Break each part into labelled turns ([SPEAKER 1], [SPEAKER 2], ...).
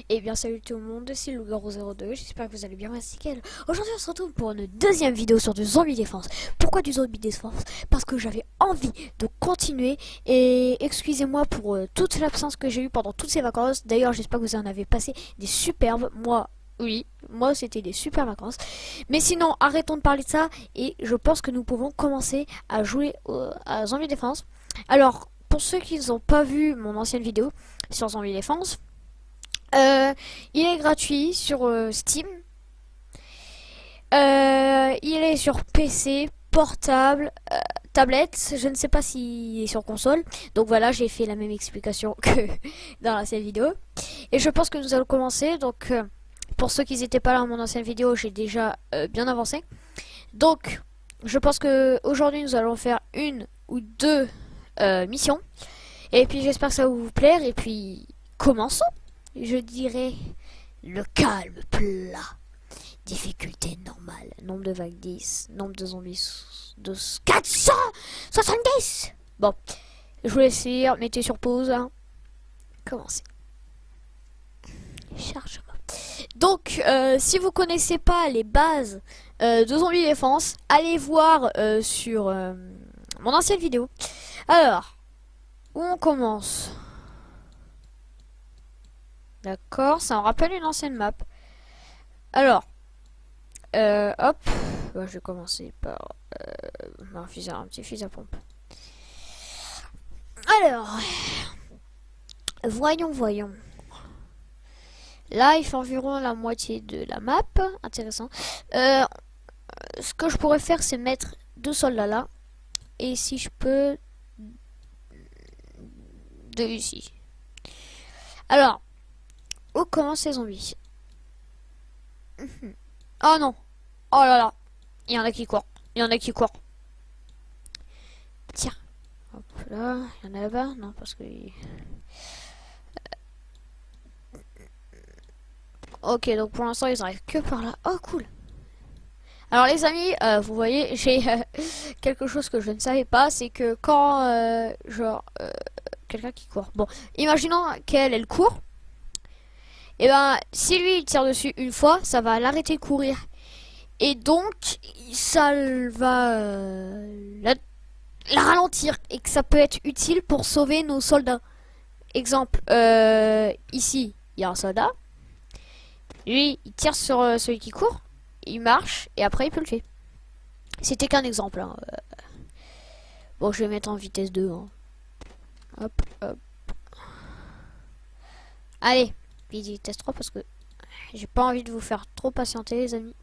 [SPEAKER 1] Et bien salut tout le monde, c'est Loup-Garou02, j'espère que vous allez bien, merci qu'elle. Aujourd'hui on se retrouve pour une deuxième vidéo sur du zombie défense. Pourquoi du zombie défense? Parce que j'avais envie de continuer et excusez-moi pour toute l'absence que j'ai eue pendant toutes ces vacances. D'ailleurs j'espère que vous en avez passé des superbes, oui, moi c'était des super vacances. Mais sinon arrêtons de parler de ça et je pense que nous pouvons commencer à jouer à zombie défense. Alors pour ceux qui n'ont pas vu mon ancienne vidéo sur zombie défense, il est gratuit sur Steam. Il est sur PC, portable, tablette. Je ne sais pas s'il est sur console. Donc voilà, j'ai fait la même explication que dans la vidéo. Et je pense que nous allons commencer. Donc pour ceux qui n'étaient pas là dans mon ancienne vidéo, j'ai déjà bien avancé. Donc je pense que aujourd'hui nous allons faire une ou deux missions. Et puis j'espère que ça va vous plaire. Et puis commençons. Je dirais le calme plat. Difficulté normale. Nombre de vagues 10. Nombre de zombies de 470. Bon, je vous laisse lire. Mettez sur pause. Hein. Commencez. Chargement. Donc, si vous connaissez pas les bases de zombie défense, allez voir sur mon ancienne vidéo. Alors, où on commence? D'accord, ça me rappelle une ancienne map. Alors, hop, je vais commencer par un petit fusil à pompe. Alors, voyons. Là, il fait environ la moitié de la map. Intéressant. Ce que je pourrais faire, c'est mettre 2 soldats là. Et si je peux, 2 ici. Alors, où commencent ces zombies? Oh non. Oh là là. Il y en a qui courent. Tiens. Hop là. Il y en a là-bas. Non, parce que... Ok, donc pour l'instant, ils arrivent que par là. Oh, cool. Alors les amis, vous voyez, j'ai quelque chose que je ne savais pas. C'est que quand, quelqu'un qui court. Bon, imaginons elle court. Et ben, si lui il tire dessus une fois, ça va l'arrêter de courir. Et donc, ça va la ralentir. Et que ça peut être utile pour sauver nos soldats. Exemple, ici, il y a un soldat. Lui, il tire sur celui qui court. Il marche, et après il peut le faire. C'était qu'un exemple. Hein. Bon, je vais mettre en vitesse 2. Hein. Hop. Allez. Vitesse 3 parce que j'ai pas envie de vous faire trop patienter les amis.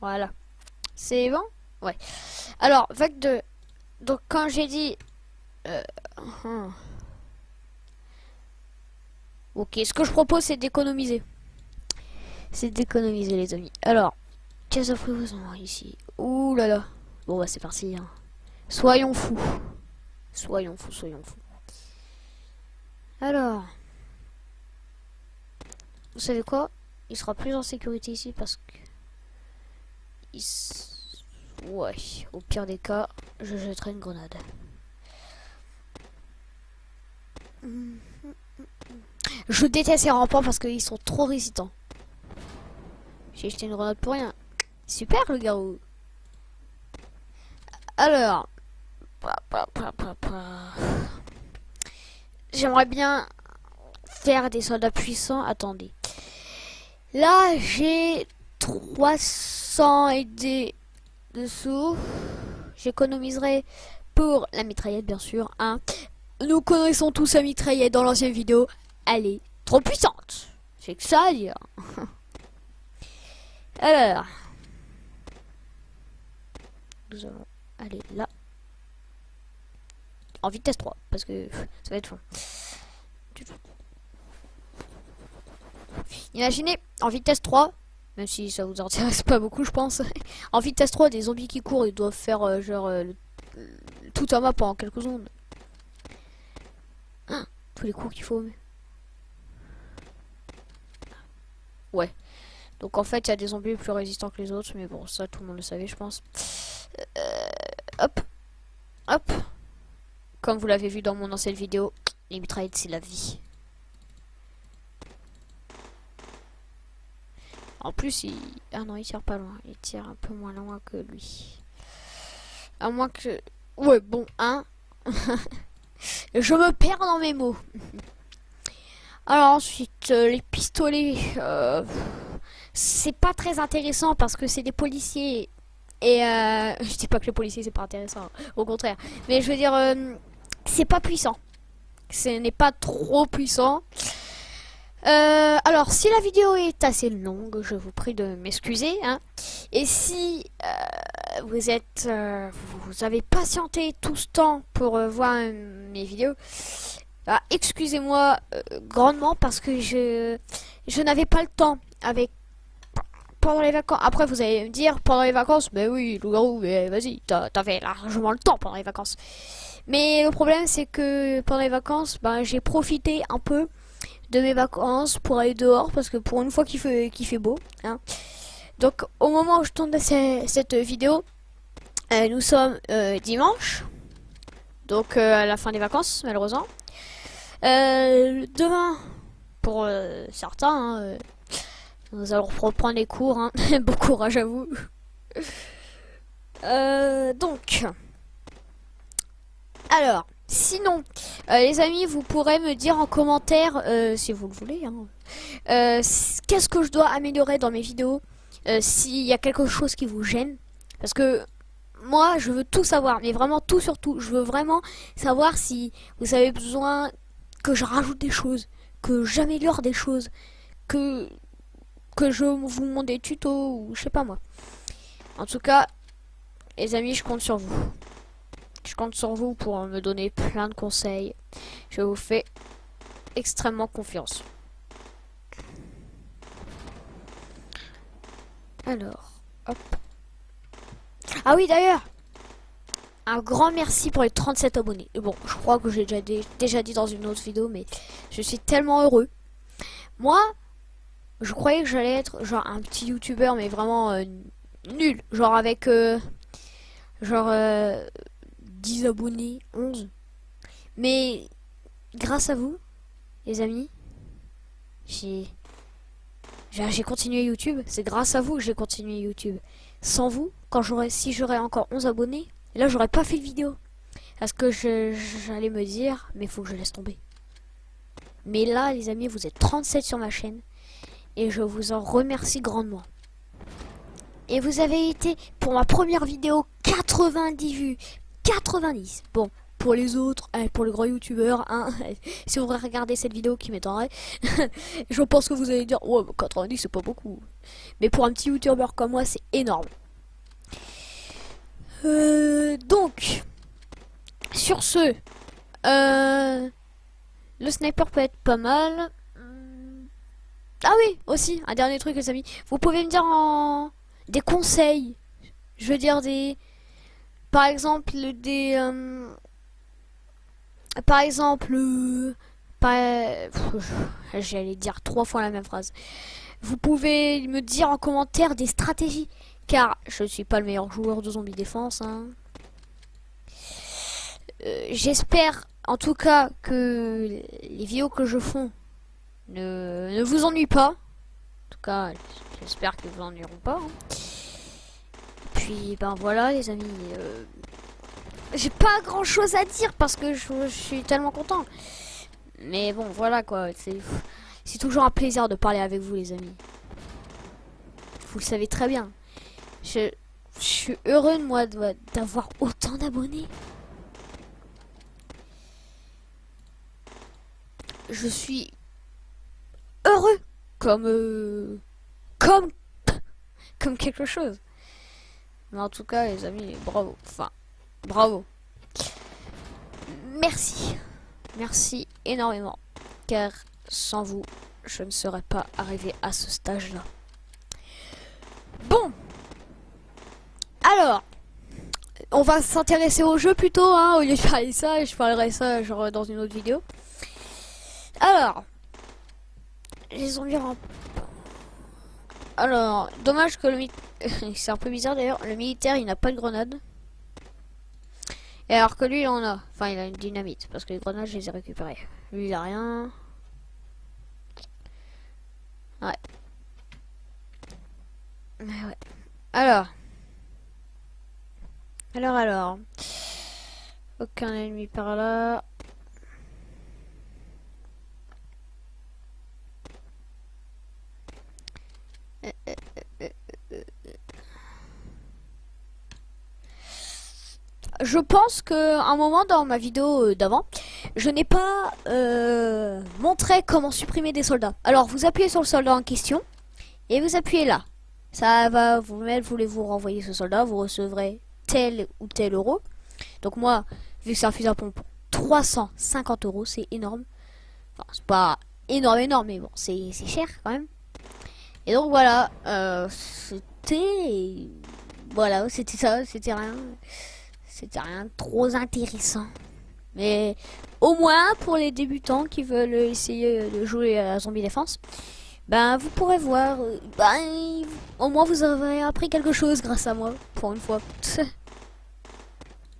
[SPEAKER 1] Voilà. C'est bon? Ouais. Alors, vague 2. Donc quand j'ai dit... Ok, ce que je propose c'est d'économiser. C'est d'économiser les amis. Alors, qu'est-ce que vous en ici? Ouh là là. Bon bah c'est parti. Hein. Soyons fous. Alors, vous savez quoi? Il sera plus en sécurité ici parce que... Ouais, au pire des cas, je jetterai une grenade. Je déteste ces rampants parce qu'ils sont trop résistants. J'ai jeté une grenade pour rien. Super le garou. Alors... J'aimerais bien faire des soldats puissants. Attendez. Là, j'ai 300 et des dessous. J'économiserai pour la mitraillette, bien sûr. Hein. Nous connaissons tous la mitraillette dans l'ancienne vidéo. Elle est trop puissante. C'est que ça à dire. Alors. Nous allons aller là. En vitesse 3, parce que ça va être fun. Imaginez, en vitesse 3, même si ça vous intéresse pas beaucoup, je pense. En vitesse 3, des zombies qui courent, ils doivent faire tout un map pendant quelques secondes. Tous les coups qu'il faut. Ouais. Donc en fait, il y a des zombies plus résistants que les autres, mais bon, ça tout le monde le savait, je pense. Hop, hop. Comme vous l'avez vu dans mon ancienne vidéo, les mitraillettes c'est la vie. En plus, ah non, il tire pas loin. Il tire un peu moins loin que lui. À moins que... Ouais, bon, hein. Je me perds dans mes mots. Alors ensuite, les pistolets... c'est pas très intéressant parce que c'est des policiers. Et je dis pas que les policiers c'est pas intéressant. Au contraire. Mais je veux dire, c'est pas puissant. Ce n'est pas trop puissant. Alors, si la vidéo est assez longue, je vous prie de m'excuser. Hein. Et si vous avez patienté tout ce temps pour voir mes vidéos, bah, excusez-moi grandement parce que je n'avais pas le temps pendant les vacances. Après, vous allez me dire pendant les vacances, mais oui, loup-garou, mais vas-y, t'avais largement le temps pendant les vacances. Mais le problème, c'est que pendant les vacances, bah, j'ai profité un peu de mes vacances pour aller dehors parce que pour une fois qu'il fait beau. Hein. Donc au moment où je tourne cette vidéo, nous sommes dimanche, donc à la fin des vacances malheureusement. Demain, pour certains, nous allons reprendre les cours. Hein. Bon courage à vous. Donc, alors. Sinon, les amis, vous pourrez me dire en commentaire, si vous le voulez, hein, qu'est-ce que je dois améliorer dans mes vidéos, s'il y a quelque chose qui vous gêne. Parce que moi, je veux tout savoir, mais vraiment tout sur tout. Je veux vraiment savoir si vous avez besoin que je rajoute des choses, que j'améliore des choses, que je vous montre des tutos, ou je sais pas moi. En tout cas, les amis, je compte sur vous. Je compte sur vous pour me donner plein de conseils. Je vous fais extrêmement confiance. Alors, hop. Ah oui, d'ailleurs, un grand merci pour les 37 abonnés. Bon, je crois que j'ai déjà dit dans une autre vidéo, mais je suis tellement heureux. Moi, je croyais que j'allais être genre un petit youtubeur, mais vraiment nul. Genre avec... 10 abonnés, 11. Mais grâce à vous, les amis, j'ai continué YouTube. C'est grâce à vous que j'ai continué YouTube. Sans vous, si j'aurais encore 11 abonnés, là j'aurais pas fait de vidéo. Parce que j'allais me dire, mais faut que je laisse tomber. Mais là, les amis, vous êtes 37 sur ma chaîne. Et je vous en remercie grandement. Et vous avez été, pour ma première vidéo, 90 vues. 90. Bon, pour les autres, pour les gros youtubeurs, hein, si vous regardez cette vidéo qui m'étonnerait, je pense que vous allez dire, ouais, 90 c'est pas beaucoup. Mais pour un petit youtubeur comme moi, c'est énorme. Donc, sur ce, le sniper peut être pas mal. Ah oui, aussi, un dernier truc les amis. Vous pouvez me dire des conseils. Je veux dire par exemple, j'allais dire 3 fois la même phrase. Vous pouvez me dire en commentaire des stratégies, car je ne suis pas le meilleur joueur de zombie défense. Hein. J'espère en tout cas que les vidéos que je fais ne vous ennuient pas. En tout cas, j'espère qu'ils vous ennuieront pas. Hein. Puis ben voilà les amis, j'ai pas grand chose à dire parce que je suis tellement content. Mais bon voilà quoi, c'est toujours un plaisir de parler avec vous les amis. Vous le savez très bien. Je suis heureux de moi d'avoir autant d'abonnés. Je suis heureux comme quelque chose. Mais en tout cas, les amis, bravo. Enfin, bravo. Merci. Merci énormément. Car sans vous, je ne serais pas arrivé à ce stage-là. Bon. Alors, on va s'intéresser au jeu plutôt, hein, au lieu de parler ça. Je parlerai ça genre dans une autre vidéo. Alors, les zombies Alors, dommage que c'est un peu bizarre d'ailleurs, le militaire il n'a pas de grenade. Et alors que lui il en a. Enfin il a une dynamite. Parce que les grenades je les ai récupérées. Lui il a rien. Ouais. Ouais. Alors. Alors. Aucun ennemi par là. Je pense que un moment dans ma vidéo d'avant, je n'ai pas montré comment supprimer des soldats. Alors vous appuyez sur le soldat en question et vous appuyez là. Ça va vous mettre, voulez-vous renvoyer ce soldat, vous recevrez tel ou tel euro. Donc moi, vu que c'est un fusil à pompe, 350 euros, c'est énorme. Enfin, c'est pas énorme, mais bon, c'est cher quand même. Et donc voilà, voilà, c'était ça, c'était rien. C'était rien de trop intéressant. Mais au moins pour les débutants qui veulent essayer de jouer à Zombie Défense, ben vous pourrez voir. Au moins vous aurez appris quelque chose grâce à moi, pour une fois.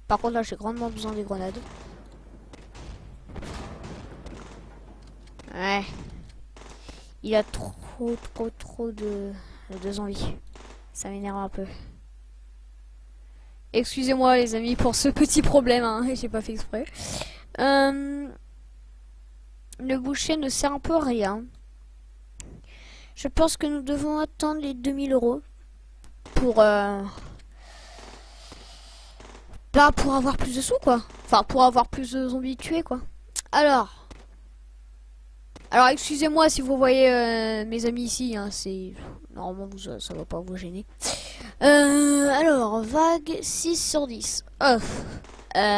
[SPEAKER 1] Par contre là j'ai grandement besoin des grenades. Ouais. Il a trop de zombies. Ça m'énerve un peu. Excusez-moi les amis pour ce petit problème, hein, j'ai pas fait exprès. Le boucher ne sert un peu à rien. Je pense que nous devons attendre les 2000 euros pour pour avoir plus de sous quoi. Enfin pour avoir plus de zombies tués quoi. Alors excusez-moi si vous voyez mes amis ici, hein, c'est normalement ça va pas vous gêner. Alors vague 6 sur 10.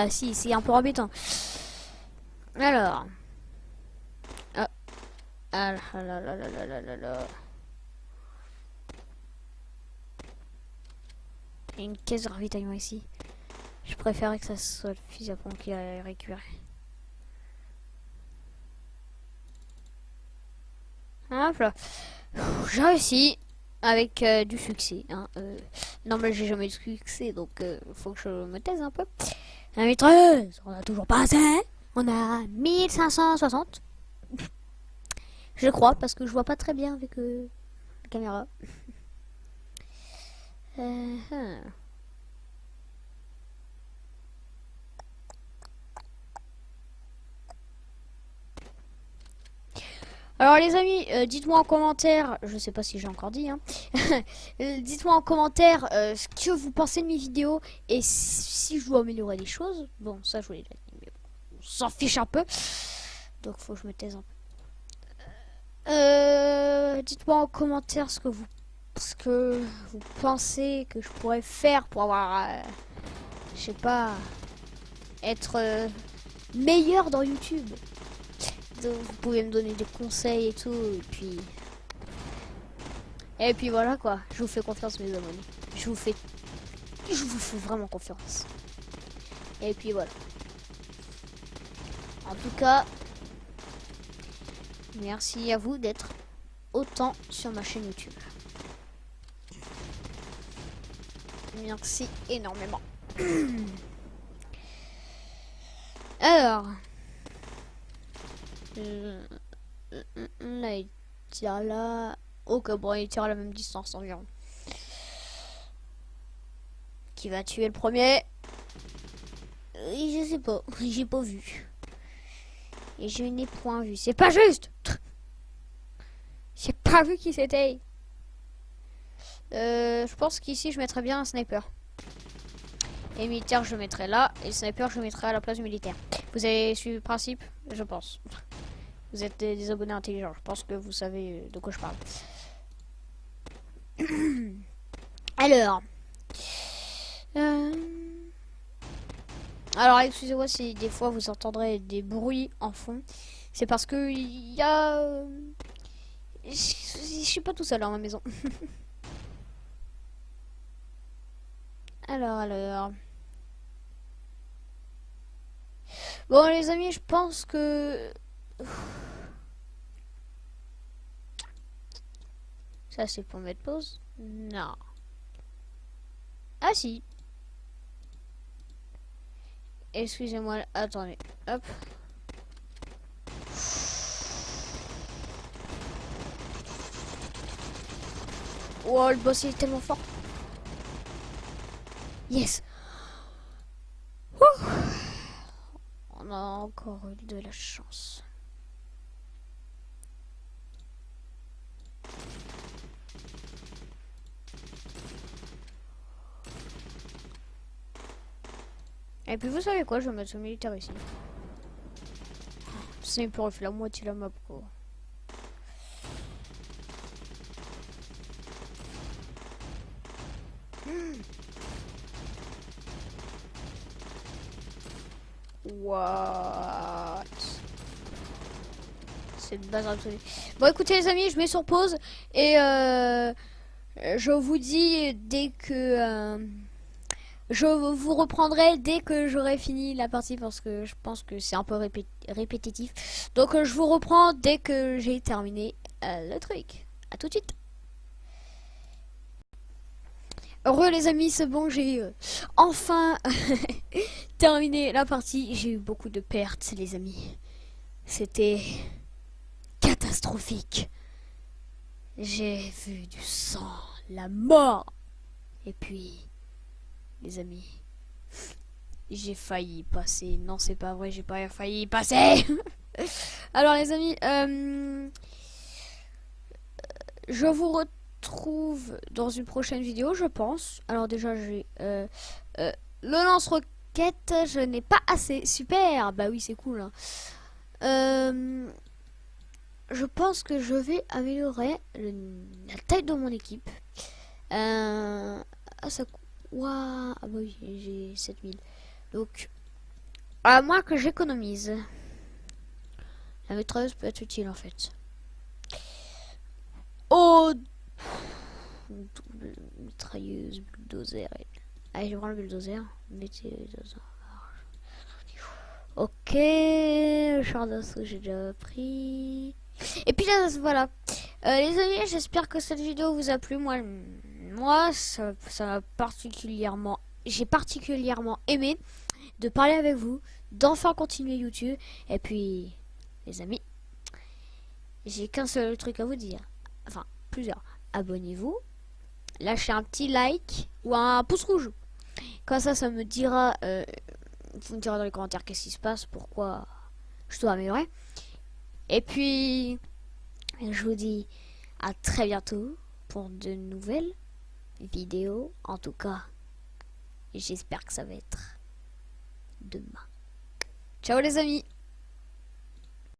[SPEAKER 1] Si c'est un peu embêtant. Alors là. Il y a une caisse de ravitaillement ici. Je préférerais que ça soit le fusil à pompe qui a récupéré. Hop là. J'ai réussi avec du succès. Hein. Non mais j'ai jamais eu de succès donc faut que je me taise un peu. La maîtresse, on a toujours pas assez. On a 1560. Je crois parce que je vois pas très bien avec la caméra. Alors les amis, dites-moi en commentaire, je sais pas si j'ai encore dit, hein, dites-moi en commentaire ce que vous pensez de mes vidéos et si je dois améliorer les choses. Bon, ça je voulais dire, mais on s'en fiche un peu, donc faut que je me taise un peu. Dites-moi en commentaire ce que vous pensez que je pourrais faire pour avoir, je sais pas, être meilleur dans YouTube. Vous pouvez me donner des conseils et tout, et puis voilà quoi. Je vous fais confiance mes abonnés. Je vous fais vraiment confiance. Et puis voilà. En tout cas, merci à vous d'être autant sur ma chaîne YouTube. Merci énormément. Alors, là il tire là. Ok, bon, il tire à la même distance environ. Qui va tuer le premier? Je sais pas, j'ai pas vu. Et je n'ai point vu. C'est pas juste. J'ai pas vu qui c'était. Je pense qu'ici je mettrais bien un sniper. Et militaire je mettrais là. Et le sniper je mettrais à la place du militaire. Vous avez suivi le principe? Je pense. Vous êtes des abonnés intelligents. Je pense que vous savez de quoi je parle. Alors. Alors excusez-moi si des fois vous entendrez des bruits en fond. C'est parce que il y a... Je suis pas tout seul dans ma maison. Alors. Bon les amis, je pense que... Ça, c'est pour mettre pause. Non. Ah si. Excusez-moi. Attendez. Hop. Oh, le boss il est tellement fort. Yes. Ouh. On a encore eu de la chance. Et puis vous savez quoi, je vais mettre ce militaire ici. C'est pour faire la moitié de la map quoi. What? C'est une base absolue. Bon écoutez les amis, je mets sur pause et je vous dis dès que je vous reprendrai dès que j'aurai fini la partie parce que je pense que c'est un peu répétitif. Donc je vous reprends dès que j'ai terminé le truc. À tout de suite. Heureux les amis, c'est bon, j'ai enfin terminé la partie. J'ai eu beaucoup de pertes les amis. C'était catastrophique. J'ai vu du sang, la mort. Et puis, les amis, j'ai failli passer. Non, c'est pas vrai, j'ai pas failli passer. Alors les amis, je vous retrouve dans une prochaine vidéo, je pense. Alors déjà, j'ai le lance-roquette, je n'ai pas assez. Super, bah oui, c'est cool. Hein. Je pense que je vais améliorer la taille de mon équipe. Ah, ça... Ouah, ah bah oui, j'ai 7000. Donc, à moins que j'économise. La maîtresse peut être utile en fait. Oh, double mitrailleuse, bulldozer. Allez, je prends le bulldozer. Mettez le bulldozer. Ok, le char d'assaut j'ai déjà pris. Et puis là, voilà. Les amis, j'espère que cette vidéo vous a plu. Moi ça m'a particulièrement... J'ai particulièrement aimé de parler avec vous, d'enfin continuer YouTube. Et puis, les amis, j'ai qu'un seul truc à vous dire. Enfin, plusieurs. Abonnez-vous, lâchez un petit like ou un pouce rouge. Comme ça me dira... vous me direz dans les commentaires qu'est-ce qui se passe, pourquoi je dois améliorer. Et puis, je vous dis à très bientôt pour de nouvelles vidéos. En tout cas, j'espère que ça va être demain. Ciao les amis!